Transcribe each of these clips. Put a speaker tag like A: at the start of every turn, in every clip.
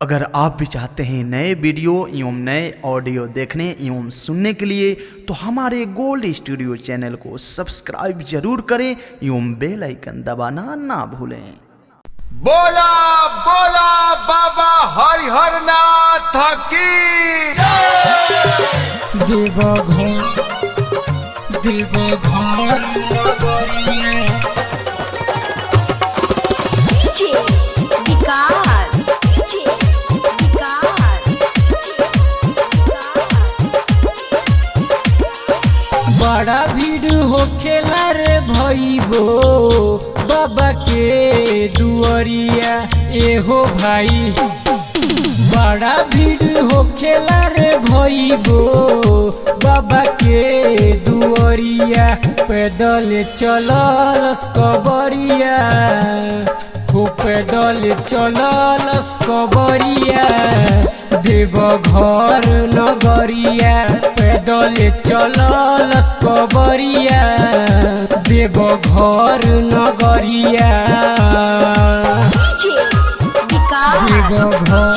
A: अगर आप भी चाहते हैं नए वीडियो एवं नए ऑडियो देखने एवं सुनने के लिए तो हमारे गोल्ड स्टूडियो चैनल को सब्सक्राइब जरूर करें एवं बेल आइकन दबाना ना भूलें।
B: बोला बोला बाबा हरिहर नाथ की
C: देवघर नगरिया बड़ा भीड़ होखेला रे भईबो बाबा के दुआरिया एहो भाई। बड़ा भीड़ होखेला रे भईबो बाबा के दुआरिया पैदल चलस कबरिया हो पैदल चलस कबरिया देवघर नगरिया पैदल चलस कबरिया देवघर नगरिया देवघर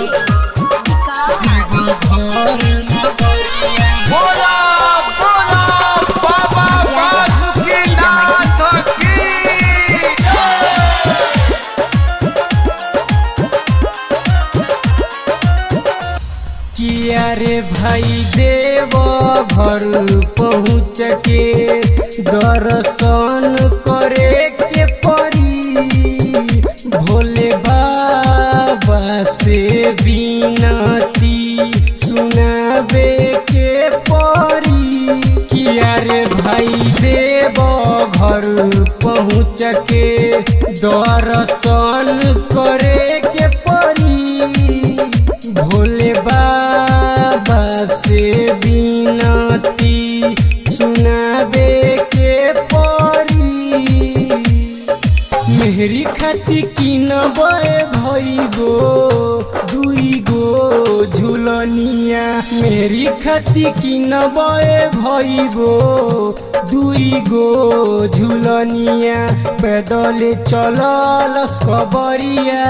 C: नगरिया।
B: बोला बोला बाबा वासुकीनाथ की
C: किया रे भाई देवघर पहुँच के दर्शन करे के पड़ी भोले बाबा से विनती सुनाबे के पड़ी। किया रे भाई देवघर पहुँच के दर्शन करे के पड़ी भोले बाबा से विनती सुनाबे के पड़ी। मेहरी खाती किनबे भईबो दुई गो झुलनिया मेहरी खाती किनबे भईबो दुई गो झुलनिया पैदल चलस कबरिया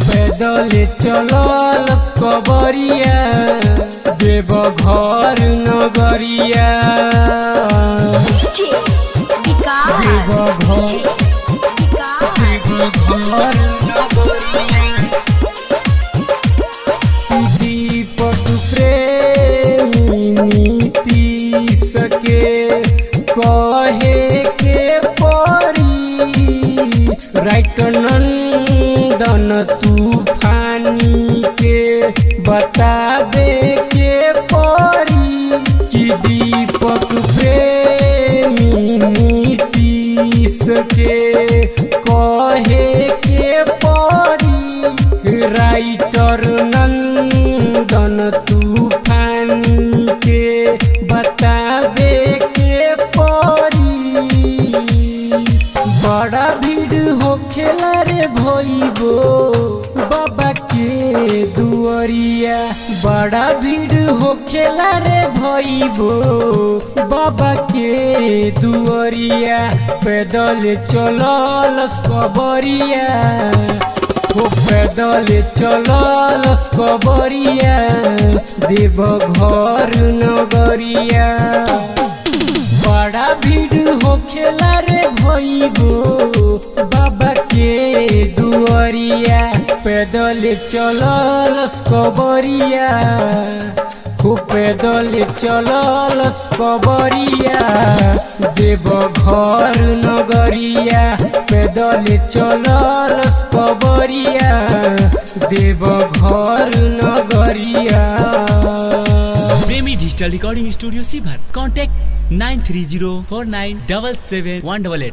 C: पैदल चलस कबरिया देवघर नगरिया देवघर नगरिया। दीपक प्रेमी नीतीश के कहे के पड़ी राइट नंदन तूफानी के बताबे के पड़ी कि दीपक प्रेमी नीतीश के कहे के पड़ी राइटर नंदन तूफानी के बताबे के पड़ी। बड़ा भीड़ होखेला रे भईबो बाबा के दुआरिया बड़ा भीड़ होखेला रे भईबो बाबा के दुआरिया पैदल चलस कबरिया हो पैदल चलस कबरिया देवघर नगरिया। बड़ा भीड़ होखेला रे भईबो बाबा के दुआरिया पैदल चलस कबरिया हो पैदल चलस कबरिया देवघर नगरिया पैदल चलस कबरिया देवघर नगरिया।
D: प्रेमी डिजिटल रिकॉर्डिंग स्टूडियो सीभर कॉन्टैक्ट 9304977188।